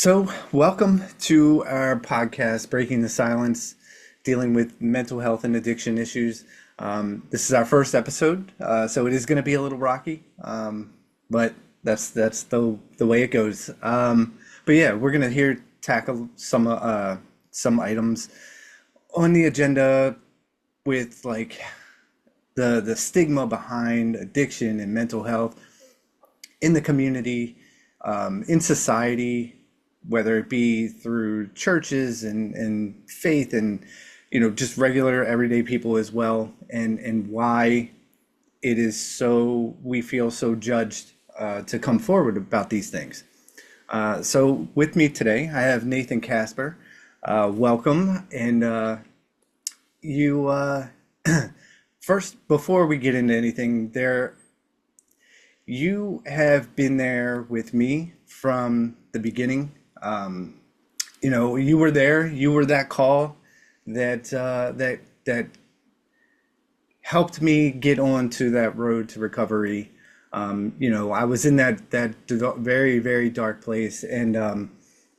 So, welcome to our podcast, Breaking the Silence, dealing with mental health and addiction issues. This is our first episode, so it is going to be a little rocky, but that's the way it goes. But yeah, we're going to here tackle some items on the agenda with like the stigma behind addiction and mental health in the community, in society, whether it be through churches and faith and just regular everyday people as well, and why it is so we feel so judged to come forward about these things. So with me today, I have Nathan Kaspar. Welcome, and you first before we get into anything there. You have been there with me from the beginning. Um, you were there. You were that call that helped me get onto that road to recovery. I was in that very, very dark place, and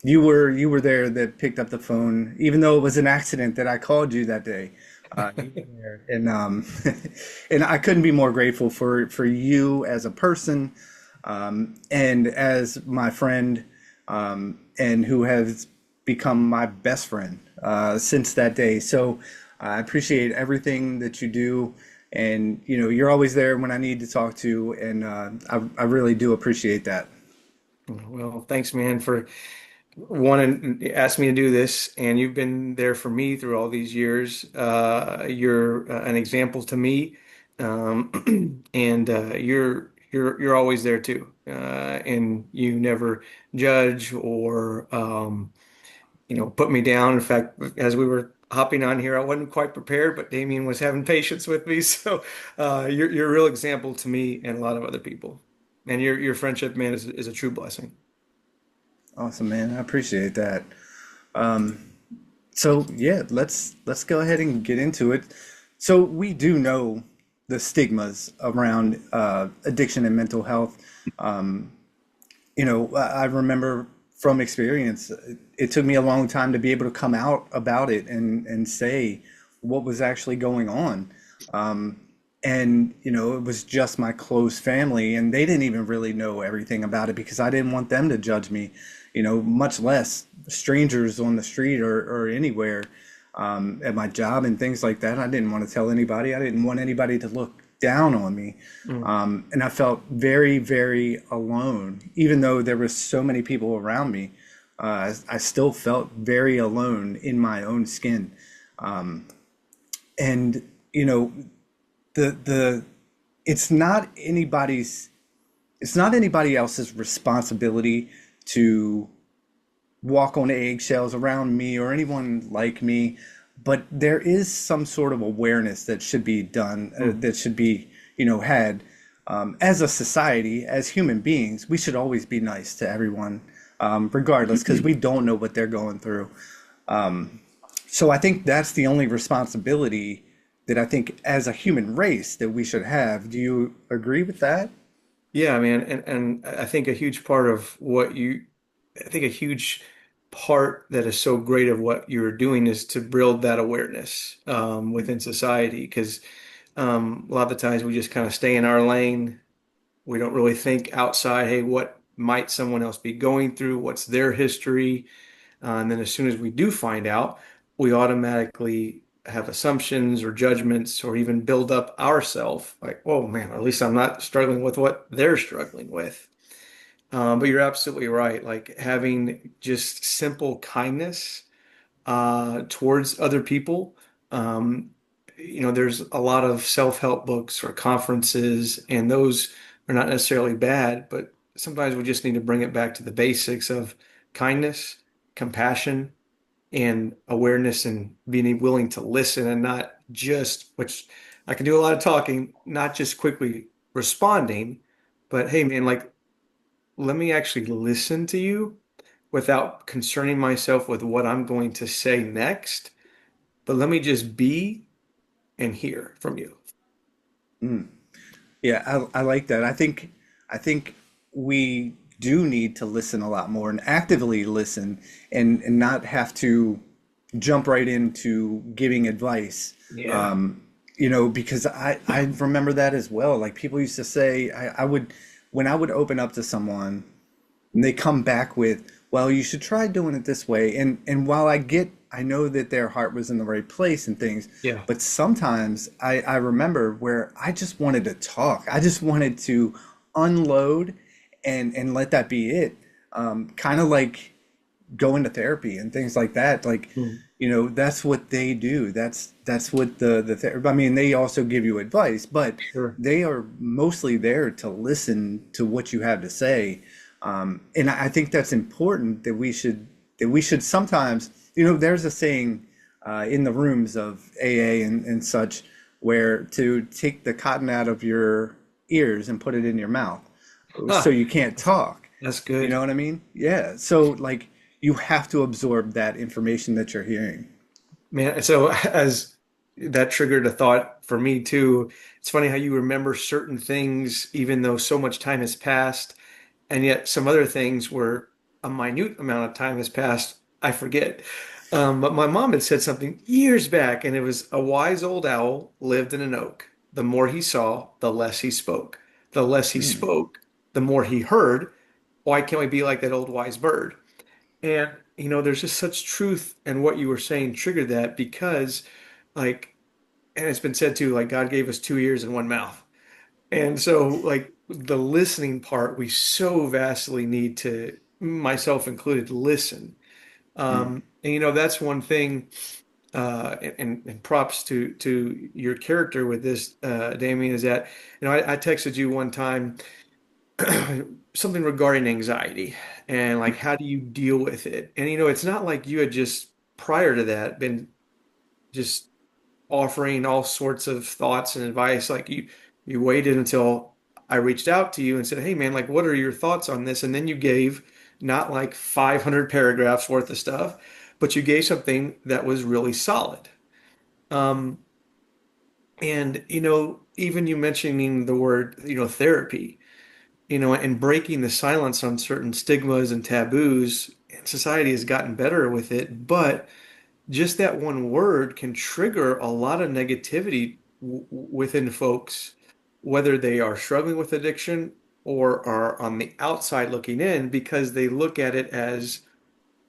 you were there that picked up the phone, even though it was an accident that I called you that day. You were there, and and I couldn't be more grateful for you as a person, and as my friend, and who has become my best friend since that day. So I appreciate everything that you do, and you're always there when I need to talk to, and I really do appreciate that. Well, thanks, man, for wanting to ask me to do this, and you've been there for me through all these years. You're an example to me, and you're always there too, and you never judge or put me down. In fact, as we were hopping on here, I wasn't quite prepared, but Damien was having patience with me, so you're a real example to me and a lot of other people, and your friendship, man, is a true blessing. Awesome, man. I appreciate that. So yeah, let's go ahead and get into it. So we do know the stigmas around addiction and mental health. I remember from experience, it took me a long time to be able to come out about it and say what was actually going on. And it was just my close family, and they didn't even really know everything about it because I didn't want them to judge me, much less strangers on the street or anywhere, at my job and things like that. I didn't want to tell anybody. I didn't want anybody to look down on me. Mm. And I felt very, very alone, even though there were so many people around me. I still felt very alone in my own skin. And you know, the it's not anybody else's responsibility to walk on eggshells around me or anyone like me, but there is some sort of awareness that should be done, Mm. that should be had, as a society, as human beings. We should always be nice to everyone, regardless, because we don't know what they're going through. So I think that's the only responsibility that I think as a human race that we should have. Do you agree with that? Yeah, man, and I think a huge part of I think a huge part that is so great of what you're doing is to build that awareness within society. Because a lot of the times we just kind of stay in our lane. We don't really think outside. Hey, what might someone else be going through? What's their history? And then as soon as we do find out, we automatically have assumptions or judgments or even build up ourself like, oh man, at least I'm not struggling with what they're struggling with. But you're absolutely right. Like having just simple kindness towards other people. Um, there's a lot of self-help books or conferences, and those are not necessarily bad, but sometimes we just need to bring it back to the basics of kindness, compassion, and awareness, and being willing to listen and not just, which I can do a lot of talking, not just quickly responding, but hey, man, like, let me actually listen to you without concerning myself with what I'm going to say next, but let me just be and hear from you. Yeah, I like that. I think we do need to listen a lot more and actively listen and not have to jump right into giving advice. Yeah. Um, because I remember that as well. Like people used to say, I would, when I would open up to someone and they come back with, well, you should try doing it this way. And while I know that their heart was in the right place and things, Yeah. but sometimes I remember where I just wanted to talk. I just wanted to unload and let that be it. Kind of like going to therapy and things like that. Like, Mm. that's what they do. That's what I mean, they also give you advice, but Sure. they are mostly there to listen to what you have to say. And I think that's important that we should sometimes, there's a saying in the rooms of AA and such where to take the cotton out of your ears and put it in your mouth so Huh. you can't That's, talk. that's You know good. what I mean? Yeah. So like you have to absorb that information that you're hearing. Man, so as that triggered a thought for me too. It's funny how you remember certain things even though so much time has passed, and yet some other things where a minute amount of time has passed, I forget. But my mom had said something years back, and it was a wise old owl lived in an oak. The more he saw, the less he spoke. The less he Mm, spoke, the more he heard. Why can't we be like that old wise bird? And there's just such truth in what you were saying triggered that because like and it's been said too, like God gave us two ears and one mouth. And so like the listening part, we so vastly need to, myself included, listen. mm, And that's one thing, and props to your character with this, Damien, is that, I texted you one time something regarding anxiety and like how do you deal with it? And it's not like you had just prior to that been just offering all sorts of thoughts and advice. Like you waited until I reached out to you and said, "Hey man, like what are your thoughts on this?" And then you gave not like 500 paragraphs worth of stuff, but you gave something that was really solid. Um, and even you mentioning the word, therapy, and breaking the silence on certain stigmas and taboos, and society has gotten better with it, but just that one word can trigger a lot of negativity within folks, whether they are struggling with addiction or are on the outside looking in, because they look at it as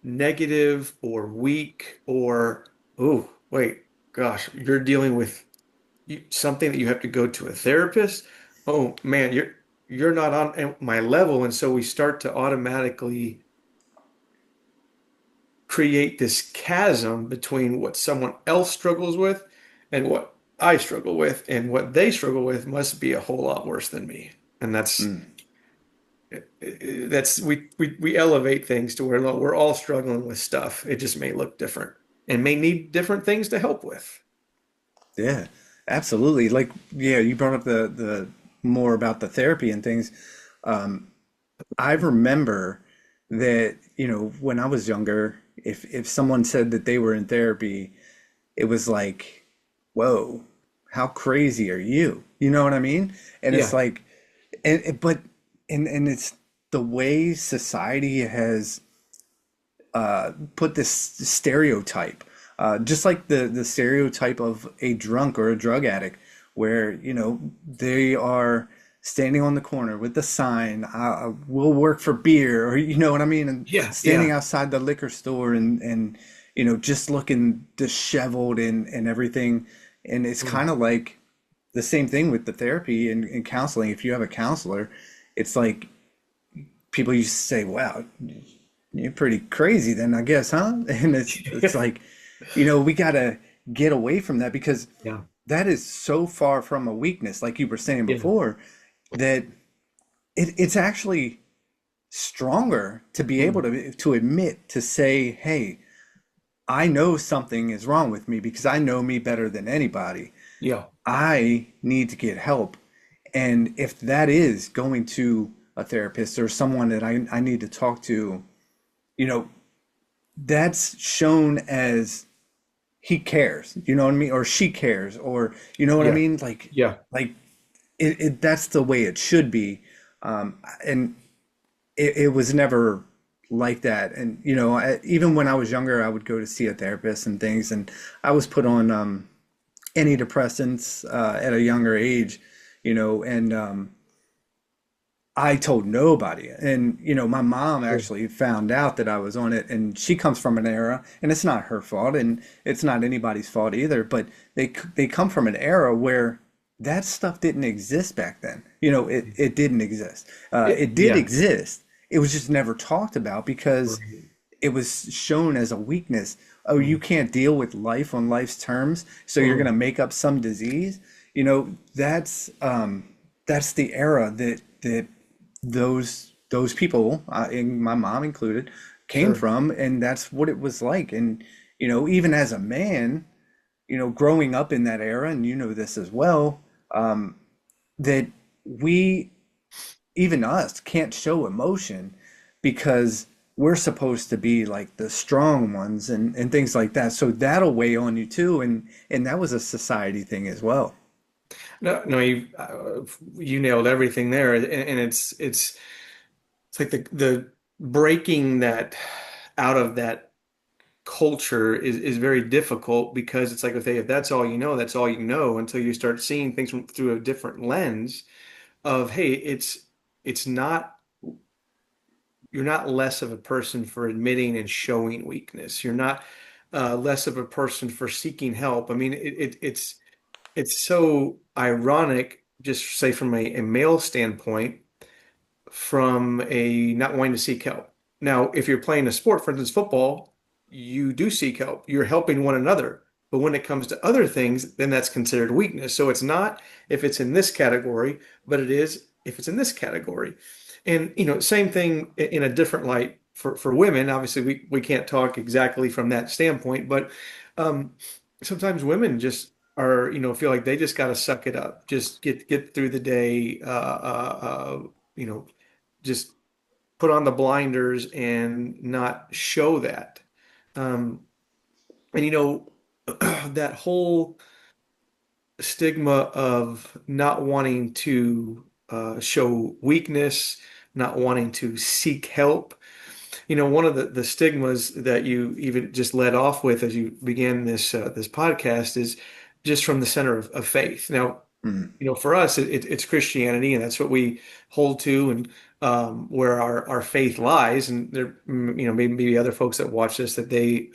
negative or weak or, oh, wait, gosh, you're dealing with something that you have to go to a therapist. Oh man, you're not on my level. And so we start to automatically create this chasm between what someone else struggles with and what I struggle with, and what they struggle with must be a whole lot worse than me. And mm. that's we elevate things to where look, we're all struggling with stuff. It just may look different and may need different things to help with. Yeah, absolutely. Like, yeah, you brought up the more about the therapy and things. I remember that, when I was younger, if someone said that they were in therapy, it was like, whoa, how crazy are you? You know what I mean? And it's Yeah, like, but and it's the way society has put this stereotype, just like the stereotype of a drunk or a drug addict, where they are standing on the corner with the sign, "We'll work for beer," or you know what I mean, and yeah, standing yeah. outside the liquor store and just looking disheveled and everything. And it's Mm. kind of like the same thing with the therapy and counseling. If you have a counselor, it's like people used to say, "Wow, you're pretty crazy then, I guess, huh?" And it's like, we gotta get away from that because Yeah, that is so far from a weakness, like you were saying yeah, before, that it's actually stronger to be able mm, to admit to say, "Hey, I know something is wrong with me because I know me better than anybody. yeah, I need to get help." And if that is going to a therapist or someone that I need to talk to, you know, that's shown as he cares, you know what I mean? Or she cares, or you know what I yeah, mean? Like, yeah. like that's the way it should be. And it was never like that. And even when I was younger, I would go to see a therapist and things, and I was put on antidepressants at a younger age, and I told nobody. And my mom Sure. actually found out that I was on it, and she comes from an era, and it's not her fault, and it's not anybody's fault either, but they come from an era where that stuff didn't exist back then. It didn't exist. It did Yeah. exist. It was just never talked about because Right. it was shown as a weakness. Oh, you Mm. can't deal with life on life's terms, so you're gonna Mm. make up some disease. That's the era that those people, and my mom included, came Sure. from, and that's what it was like. And even as a man, growing up in that era, and this as well, that we, even us, can't show emotion because we're supposed to be like the strong ones and things like that. So that'll weigh on you too, and that was a society thing as well. No, no, you nailed everything there, and it's like the breaking that out of that culture is very difficult because it's like if that's all you know, that's all you know until you start seeing things through a different lens of hey, it's not you're not less of a person for admitting and showing weakness. You're not less of a person for seeking help. I mean, it's so ironic, just say from a male standpoint, from a not wanting to seek help. Now, if you're playing a sport, for instance, football, you do seek help. You're helping one another. But when it comes to other things, then that's considered weakness. So it's not if it's in this category, but it is if it's in this category. And same thing in a different light for women. Obviously, we can't talk exactly from that standpoint, but um, sometimes women just are, feel like they just got to suck it up, just get through the day, you know, just put on the blinders and not show that. Um, and that whole stigma of not wanting to show weakness, not wanting to seek help. One of the stigmas that you even just led off with as you began this podcast is just from the center of faith. Now, Mm. for us, it's Christianity, and that's what we hold to, and where our faith lies. And there, maybe other folks that watch this that they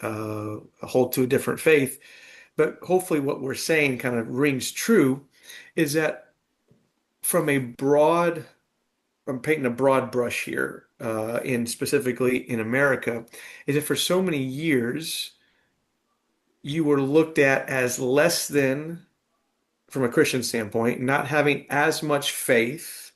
hold to a different faith. But hopefully, what we're saying kind of rings true is that from a broad, I'm painting a broad brush here, in specifically in America, is that for so many years you were looked at as less than, from a Christian standpoint, not having as much faith,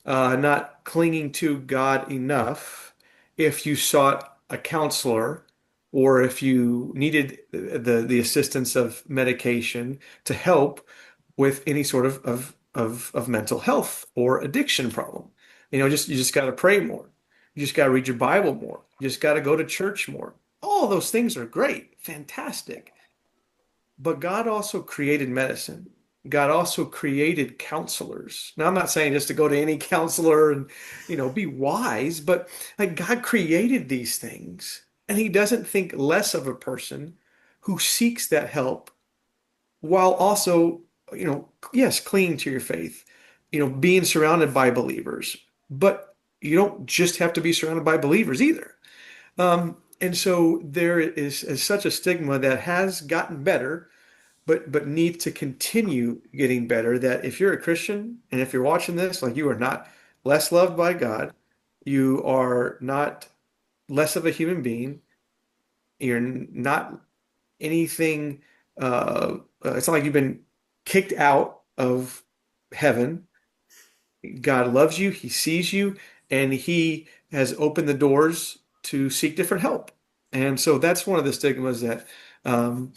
not clinging to God enough if you sought a counselor or if you needed the assistance of medication to help with any sort of mental health or addiction problem. You just got to pray more. You just got to read your Bible more. You just got to go to church more. All those things are great, fantastic. But God also created medicine. God also created counselors. Now, I'm not saying just to go to any counselor and, be wise, but like God created these things, and He doesn't think less of a person who seeks that help while also, yes, clinging to your faith, being surrounded by believers. But you don't just have to be surrounded by believers either. And so there is such a stigma that has gotten better but needs to continue getting better. That if you're a Christian and if you're watching this, like you are not less loved by God, you are not less of a human being. You're not anything. It's not like you've been kicked out of heaven. God loves you. He sees you, and He has opened the doors to seek different help. And so that's one of the stigmas um,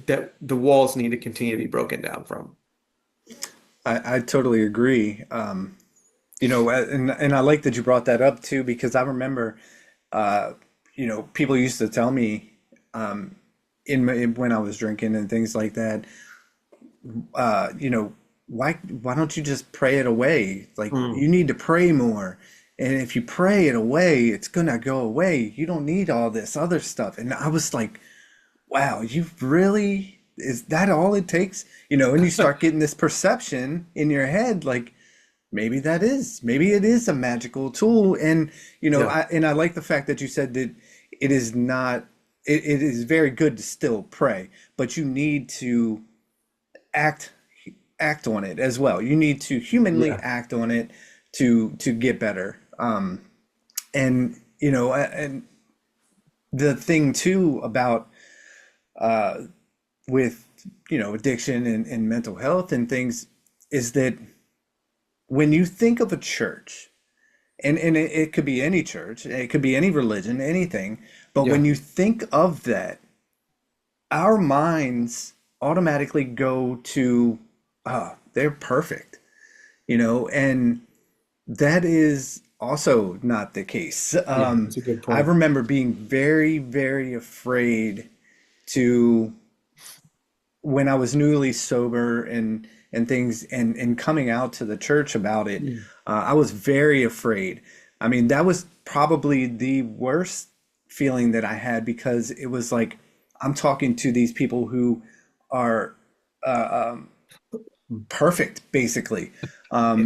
that the walls need to continue to be broken down from. I totally agree. And I like that you brought that up too, because I remember, uh, people used to tell me, when I was drinking and things like that, uh, you know, why don't you just pray it away? Like, Mm, you need to pray more. And if you pray it away, it's gonna go away. You don't need all this other stuff. And I was like, wow, you really, is that all it takes? And you start getting this perception in your head, like maybe it is a magical tool. And Yeah. I like the fact that you said that it is not, it is very good to still pray, but you need to act act on it as well. You need to humanly Yeah. act on it to get better. And and the thing too about with addiction and mental health and things is that when you think of a church, and it could be any church, it could be any religion, anything, but when Yeah. you think of that, our minds automatically go to, they're perfect, and that is also not the case. Yeah. That's a good I point. remember being very, very afraid to, when I was newly sober and things and coming out to the church about it, Mm. I was very afraid. I mean, that was probably the worst feeling that I had because it was like I'm talking to these people who are perfect, basically. Yeah.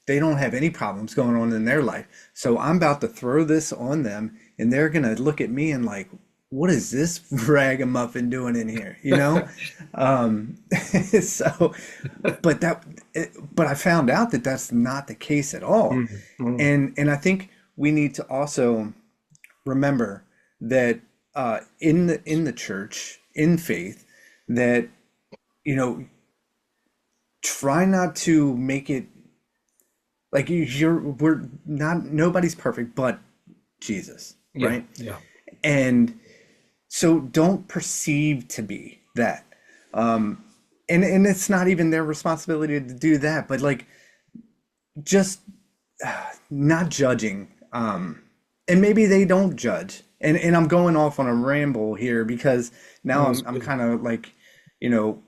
They don't have any problems going on in their life. So I'm about to throw this on them, and they're gonna look at me and like, what is this ragamuffin doing in here? So, but but I found out that that's not the case at all, Mm. Mm. and I think we need to also remember that in the church, in faith, that you know try not to make it like we're not, nobody's perfect but Jesus, Yeah. right? Yeah. And so don't perceive to be that. And it's not even their responsibility to do that, but like just not judging. And maybe they don't judge. And I'm going off on a ramble here because now No, it's I'm good. kind of like, you know,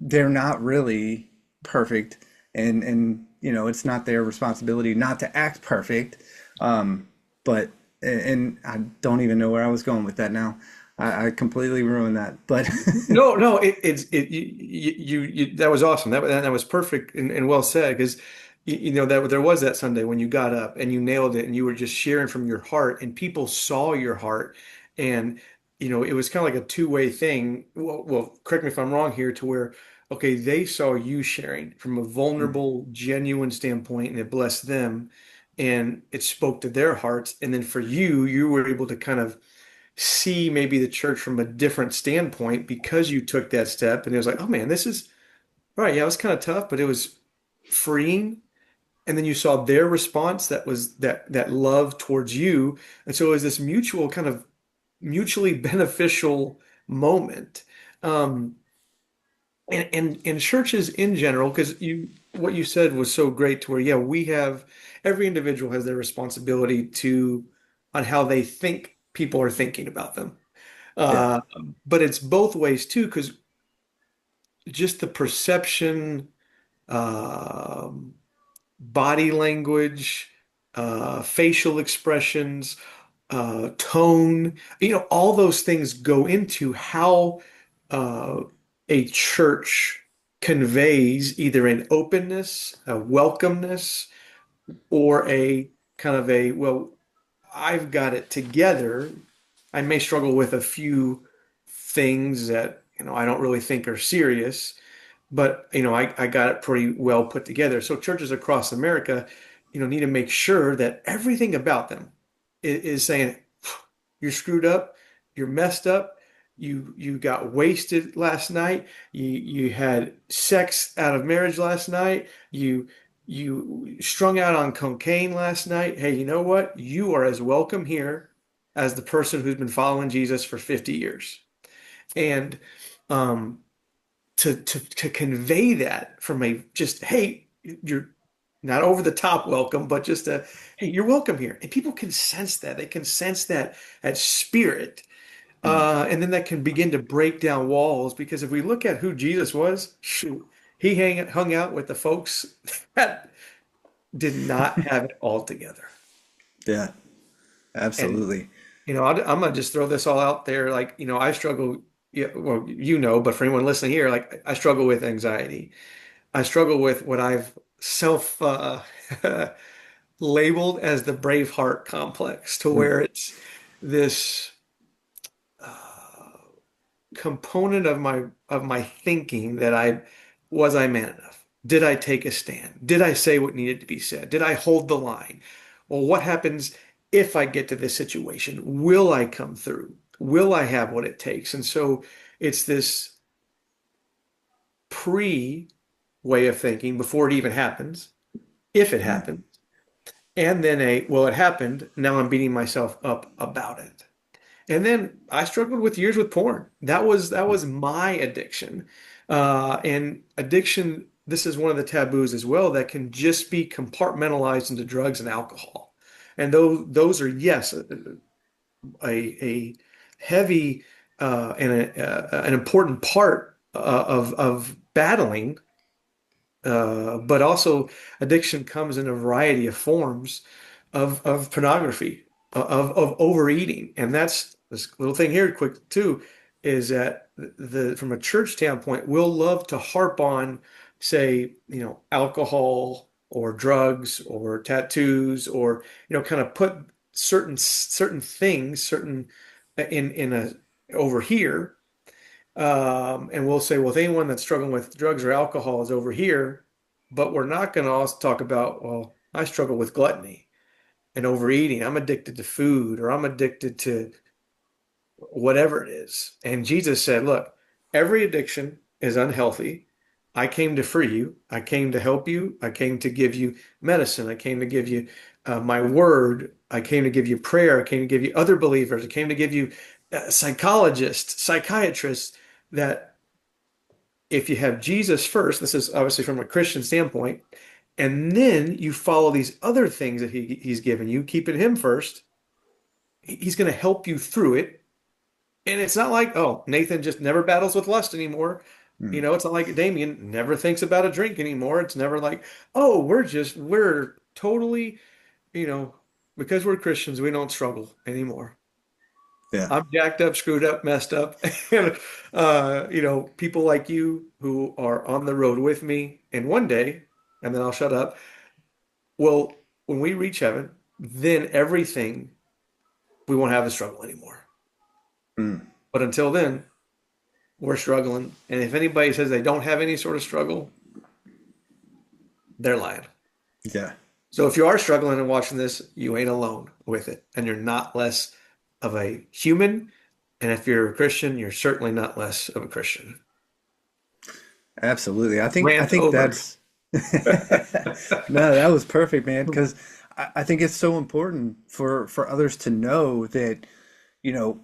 they're not really perfect, and it's not their responsibility not to act perfect. But and I don't even know where I was going with that now. I completely ruined that, but No, no, that was awesome. That was perfect and well said because you know that there was that Sunday when you got up and you nailed it and you were just sharing from your heart and people saw your heart and it was kind of like a two-way thing. Well, correct me if I'm wrong here to where okay, they saw you sharing from a vulnerable, genuine standpoint and it blessed them and it spoke to their hearts and then for you, you were able to kind of see maybe the church from a different standpoint because you took that step and it was like, oh man, this is all right. Yeah, it was kind of tough, but it was freeing. And then you saw their response that was that love towards you. And so it was this mutual kind of mutually beneficial moment. Um, and churches in general, because you what you said was so great to where, yeah, we have every individual has their responsibility to on how they think people are thinking about them. yeah, Uh, but it's both ways too, because just the perception, um, body language, facial expressions, tone, all those things go into how uh, a church conveys either an openness, a welcomeness, or a kind of a, well, I've got it together. I may struggle with a few things that, I don't really think are serious, but, I got it pretty well put together. So churches across America, need to make sure that everything about them is saying, you're screwed up, you're messed up, you got wasted last night, you had sex out of marriage last night, you strung out on cocaine last night. Hey, you know what? You are as welcome here as the person who's been following Jesus for 50 years. And um, to convey that from a just, hey, you're not over the top welcome, but just a, hey, you're welcome here. And people can sense that. They can sense that spirit. And then that can begin to break down walls because if we look at who Jesus was, shoot, he hung out with the folks that did not have it all together. Yeah, And, absolutely. I'm gonna just throw this all out there. Like, I struggle, yeah, well, but for anyone listening here, like I struggle with anxiety. I struggle with what I've self labeled as the Braveheart complex, to Mm, where it's this component of my thinking that I man enough? Did I take a stand? Did I say what needed to be said? Did I hold the line? Well, what happens if I get to this situation? Will I come through? Will I have what it takes? And so it's this pre way of thinking before it even happens, if it mm, happens, and then well, it happened. Now I'm beating myself up about it. And then I struggled with years with porn. That was my addiction. And addiction, this is one of the taboos as well, that can just be compartmentalized into drugs and alcohol. And those are, yes, a heavy and an important part of battling, but also addiction comes in a variety of forms of pornography, of overeating. And that's this little thing here, quick too, is that from a church standpoint, we'll love to harp on, say, alcohol or drugs or tattoos, or, kind of put certain things, in a over here. And we'll say, well, if anyone that's struggling with drugs or alcohol is over here, but we're not going to also talk about, well, I struggle with gluttony and overeating. I'm addicted to food, or I'm addicted to whatever it is. And Jesus said, look, every addiction is unhealthy. I came to free you. I came to help you. I came to give you medicine. I came to give you my word. I came to give you prayer. I came to give you other believers. I came to give you psychologists, psychiatrists, that if you have Jesus first, this is obviously from a Christian standpoint, and then you follow these other things that he's given you, keeping him first, he's going to help you through it. And it's not like, oh, Nathan just never battles with lust anymore. mm. It's not like Damien never thinks about a drink anymore. It's never like, oh, we're totally, you know, because we're Christians, we don't struggle anymore. Yeah, I'm jacked up, screwed up, messed up. And, people like you who are on the road with me, and one day, and then I'll shut up. Well, when we reach heaven, then everything, we won't have a struggle anymore. mm, But until then, we're struggling. And if anybody says they don't have any sort of struggle, they're lying. yeah. So if you are struggling and watching this, you ain't alone with it. And you're not less of a human. And if you're a Christian, you're certainly not less of a Christian. Absolutely. I Rant think over. that's no, that was perfect, man, because I think it's so important for others to know that, you know,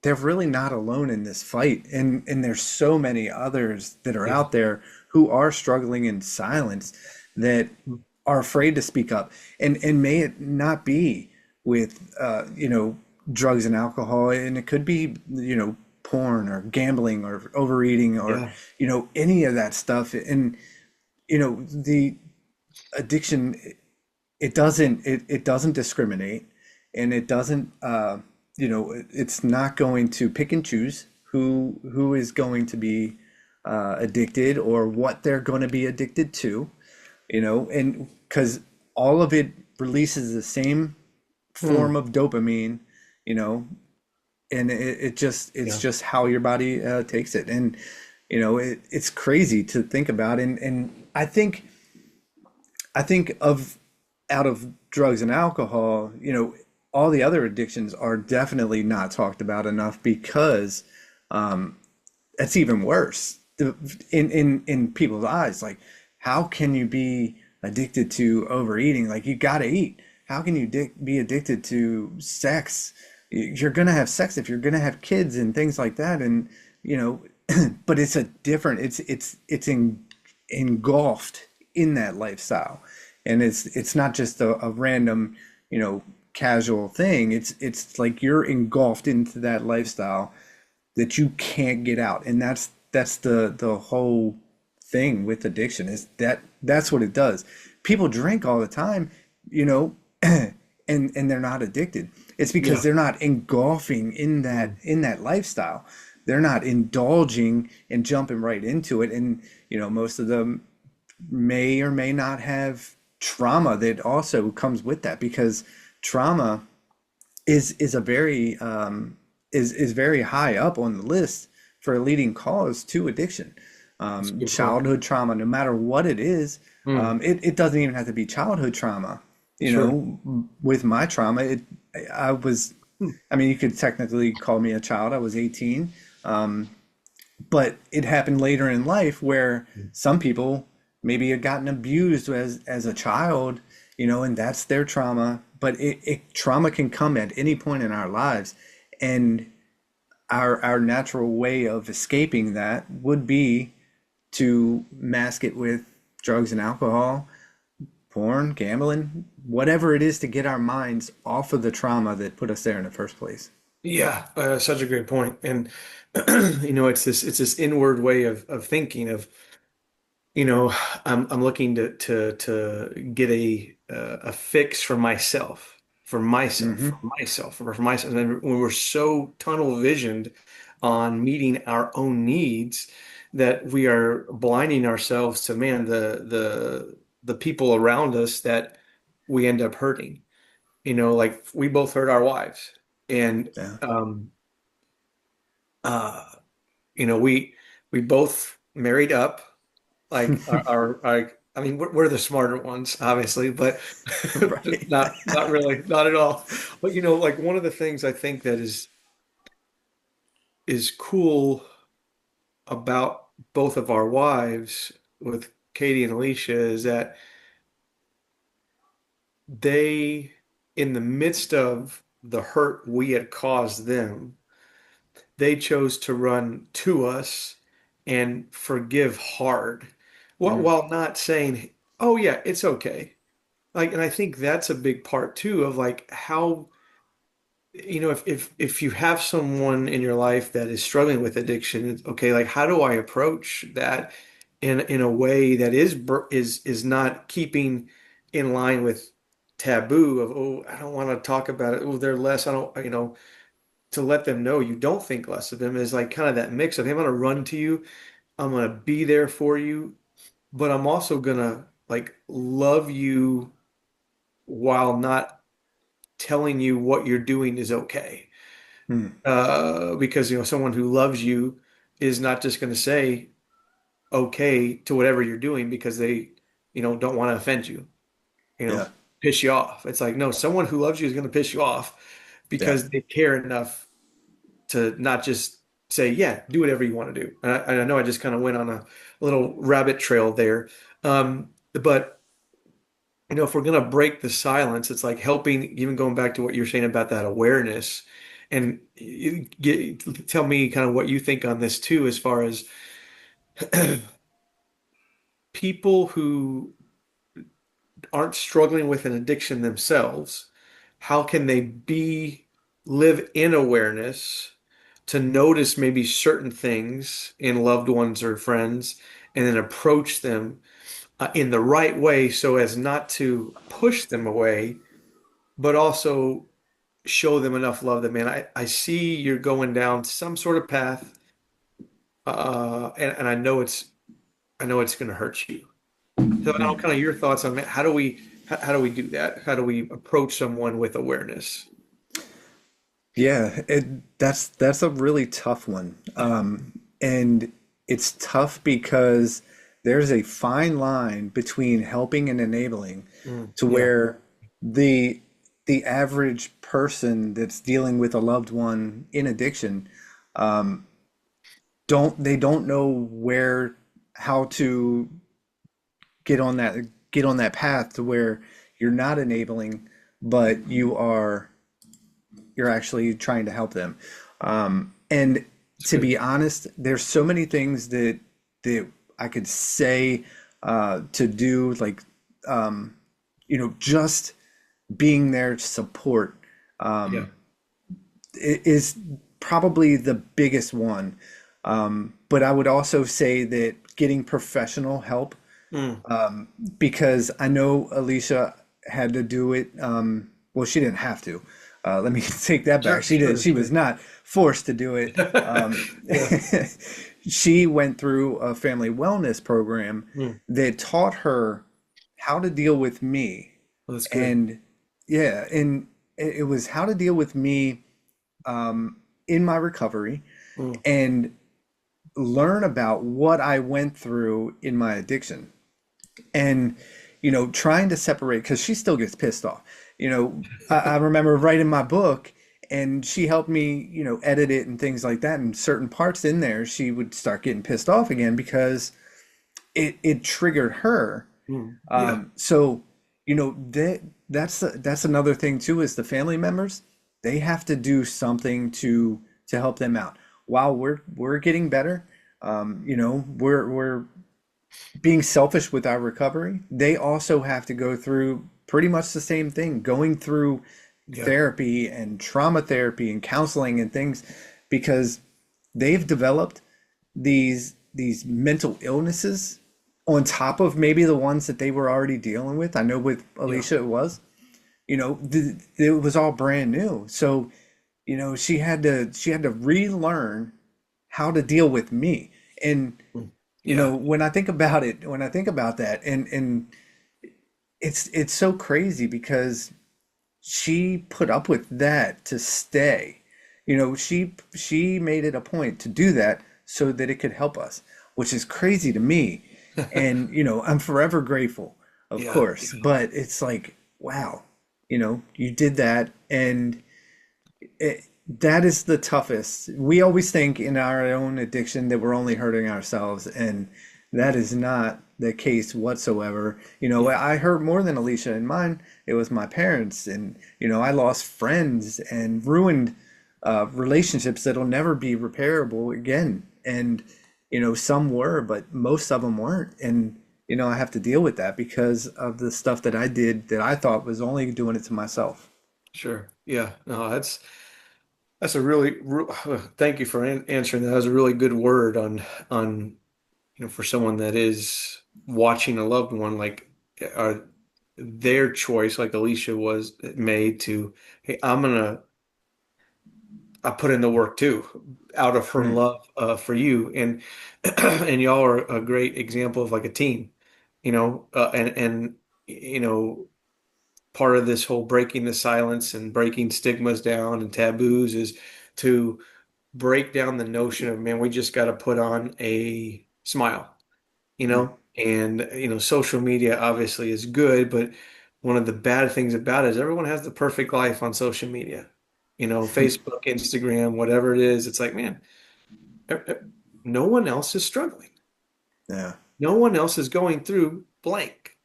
they're really not alone in this fight. And there's so many others that are Yeah. out there who are struggling in silence, that are afraid to speak up. And may it not be with drugs and alcohol, and it could be, porn or gambling or overeating or, Yeah. any of that stuff. And, the addiction, it doesn't discriminate, and it doesn't it's not going to pick and choose who is going to be addicted, or what they're going to be addicted to, and because all of it releases the same Hmm. form of dopamine, you know and it's Yeah. just how your body takes it. And it's crazy to think about. And I think of out of drugs and alcohol, all the other addictions are definitely not talked about enough, because that's even worse in people's eyes. Like, how can you be addicted to overeating? Like, you gotta eat. How can you be addicted to sex? You're gonna have sex if you're gonna have kids and things like that. And you know but it's a different, engulfed in that lifestyle. And it's not just a random, casual thing. It's like you're engulfed into that lifestyle that you can't get out. And that's the whole thing with addiction is that's what it does. People drink all the time, you know, and they're not addicted. It's because Yeah. they're not engulfing in that lifestyle. They're not indulging and jumping right into it. And, most of them may or may not have trauma that also comes with that, because trauma is a very is very high up on the list for a leading cause to addiction. That's a good point. Childhood trauma, no matter what it is, Mm, it doesn't even have to be childhood trauma. sure. With my trauma, I was, Hmm. I mean, you could technically call me a child. I was 18, but it happened later in life where some people maybe had gotten abused as a child, and that's their trauma. But trauma can come at any point in our lives, and our natural way of escaping that would be to mask it with drugs and alcohol, porn, gambling, whatever it is to get our minds off of the trauma that put us there in the first place. Yeah, such a great point. And it's this inward way of thinking of, you know, I'm looking to get a fix for myself, for myself, Hmm. for myself, for myself. And when we're so tunnel visioned on meeting our own needs, that we are blinding ourselves to, man, the people around us that we end up hurting. Like we both hurt our wives, and Yeah. um, uh, we both married up. Like I mean, we're the smarter ones, obviously, but Right. not really, not at all. But like one of the things I think that is cool about both of our wives with Katie and Alicia is that they, in the midst of the hurt we had caused them, they chose to run to us and forgive hard, Mm, while not saying, "Oh yeah, it's okay." Like, and I think that's a big part too of like how, if you have someone in your life that is struggling with addiction, it's okay, like how do I approach that in a way that is not keeping in line with taboo of, oh, I don't want to talk about it. Oh, they're less. I don't, to let them know you don't think less of them is like kind of that mix of, hey, I'm gonna run to you, I'm gonna be there for you, but I'm also gonna like love you while not telling you what you're doing is okay. mm, Because someone who loves you is not just gonna say okay to whatever you're doing because they, don't want to offend you, yeah. piss you off. It's like, no, someone who loves you is gonna piss you off Yeah. because they care enough to not just say, yeah, do whatever you want to do. And I know I just kind of went on a little rabbit trail there. But if we're going to break the silence, it's like helping, even going back to what you're saying about that awareness, and tell me kind of what you think on this too, as far as people who aren't struggling with an addiction themselves, how can they live in awareness to notice maybe certain things in loved ones or friends and then approach them in the right way so as not to push them away, but also show them enough love that, man, I see you're going down some sort of path, and I know it's going to hurt you. So I don't kind of your thoughts on that. How do we do that? How do we approach someone with awareness? Yeah, that's a really tough one. And it's tough because there's a fine line between helping and enabling, to Yeah. where the the average person that's dealing with a loved one in addiction don't know where how to get on that get on that path to where you're not enabling, but you're actually trying to help them. And It's to be good. honest, there's so many things that I could say, to do, like, just being there to support, Yeah. is probably the biggest one. But I would also say that getting professional help, Mm. because I know Alicia had to do it. Well, she didn't have to. Let me take that back. Sure, She did. sure, She was sure. not forced to do it. Yeah. She went through a family wellness program Mm. that taught her how to deal with me. Well, that's good. And yeah, and it was how to deal with me in my recovery Mm. and learn about what I went through in my addiction. And trying to separate, because she still gets pissed off. I remember writing my book, and she helped me edit it and things like that, and certain parts in there she would start getting pissed off again because it triggered her. Mm. Yeah. So that's another thing too, is the family members, they have to do something to help them out while we're getting better. We're being selfish with our recovery. They also have to go through pretty much the same thing, going through Yeah. therapy and trauma therapy and counseling and things, because they've developed these mental illnesses on top of maybe the ones that they were already dealing with. I know with Yeah. Alicia it was, it was all brand new. So, she had to relearn how to deal with me. And Mm. Yeah. when I think about it, when I think about that, and it's so crazy because she put up with that to stay. She made it a point to do that so that it could help us, which is crazy to me. And I'm forever grateful, of Yeah. course, but it's like, wow, you did that, and that is the toughest. We always think in our own addiction that we're only hurting ourselves, and that is not the case whatsoever. Yeah. I hurt more than Alicia in mine. It was my parents, and I lost friends and ruined relationships that'll never be repairable again. And some were, but most of them weren't. And I have to deal with that because of the stuff that I did that I thought was only doing it to myself. Sure. Yeah. No, that's a really thank you for answering that. That was a really good word on for someone that is watching a loved one, like are their choice, like Alicia was made to, hey, I put in the work too, out of her Mm, love for you, and and y'all are a great example of like a team, and part of this whole breaking the silence and breaking stigmas down and taboos is to break down the notion of, man, we just got to put on a smile, mm, and social media obviously is good, but one of the bad things about it is everyone has the perfect life on social media, Facebook, Instagram, whatever it is. It's like, man, e- e- no one else is struggling. yeah, No one else is going through blank.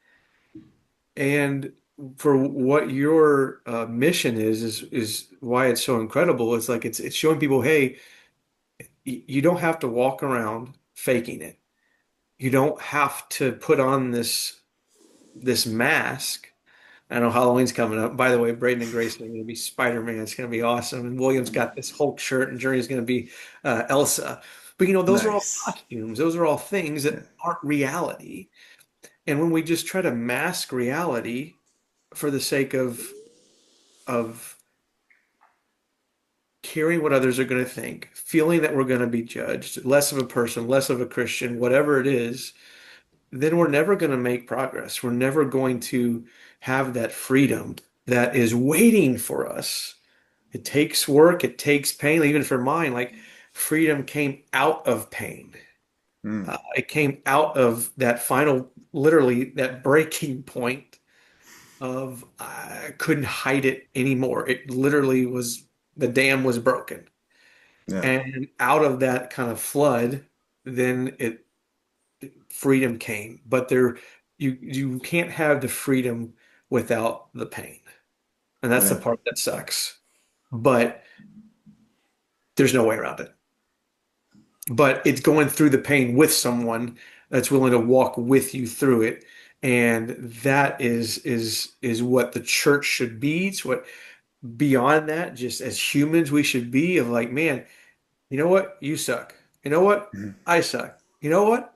And for what your mission is why it's so incredible. It's like it's showing people, hey, you don't have to walk around faking it. You don't have to put on this mask. I know Halloween's coming up. By the way, Braden and Grace are going to be Spider-Man. It's going to be awesome. And William's got this Hulk shirt, and Journey's going to be Elsa. But those are all nice. costumes. Those are all things Yeah, that aren't reality. And when we just try to mask reality for the sake of caring what others are going to think, feeling that we're going to be judged, less of a person, less of a Christian, whatever it is, then we're never going to make progress. We're never going to have that freedom that is waiting for us. It takes work, it takes pain. Even for mine, like freedom came out of pain. mm, It came out of that final, literally, that breaking point of I couldn't hide it anymore. It literally was, the dam was broken. yeah, And out of that kind of flood, then freedom came. But you can't have the freedom without the pain. And that's the yeah, part that sucks. But there's no way around it. But it's going through the pain with someone that's willing to walk with you through it. And that is what the church should be. It's what beyond that, just as humans, we should be of like, man, you know what? You suck. You know what? mhm, I suck. You know what?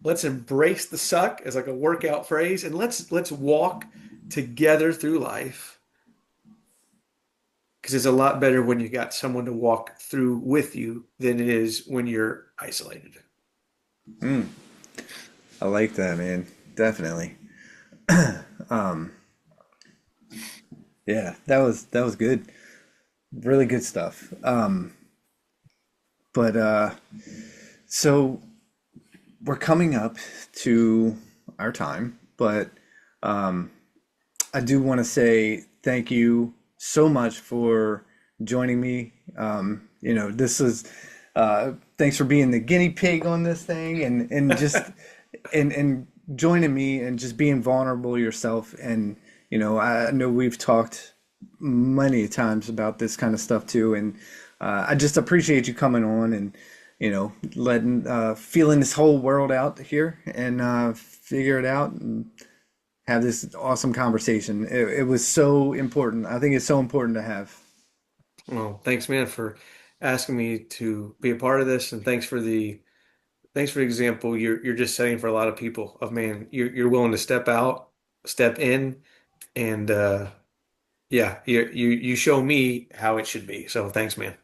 let's embrace the suck as like a workout phrase, and let's walk together through life because it's a lot better when you got someone to walk through with you than it is when you're isolated. Mm, I like that, man. Definitely. Yeah, that was good. Really good stuff. But so we're coming up to our time, but I do want to say thank you so much for joining me. This is thanks for being the guinea pig on this thing, and just and joining me and just being vulnerable yourself. And I know we've talked many times about this kind of stuff too, and I just appreciate you coming on and letting feeling this whole world out here and figure it out and have this awesome conversation. It was so important. I think it's so important to have. Well, thanks, man, for asking me to be a part of this, and thanks for the example you're just setting for a lot of people of man, you're willing to step out, step in, and yeah, you show me how it should be. So thanks, man.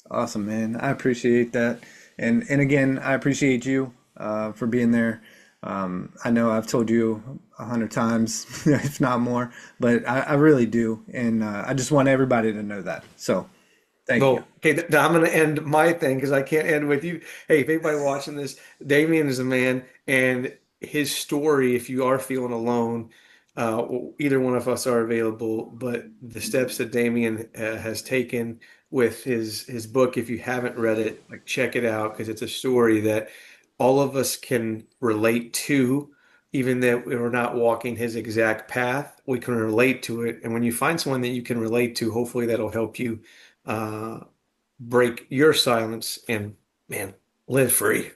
Awesome, man. I appreciate that. And again, I appreciate you for being there. I know I've told you 100 times, if not more, but I really do. And I just want everybody to know that. So thank you. Well, okay, I'm going to end my thing because I can't end with you. Hey, if anybody watching this, Damien is a man, and his story, if you are feeling alone, either one of us are available. But the steps that Damien has taken with his book, if you haven't read it, like check it out because it's a story that all of us can relate to, even that we're not walking his exact path, we can relate to it. And when you find someone that you can relate to, hopefully that'll help you uh, break your silence and, man, live free.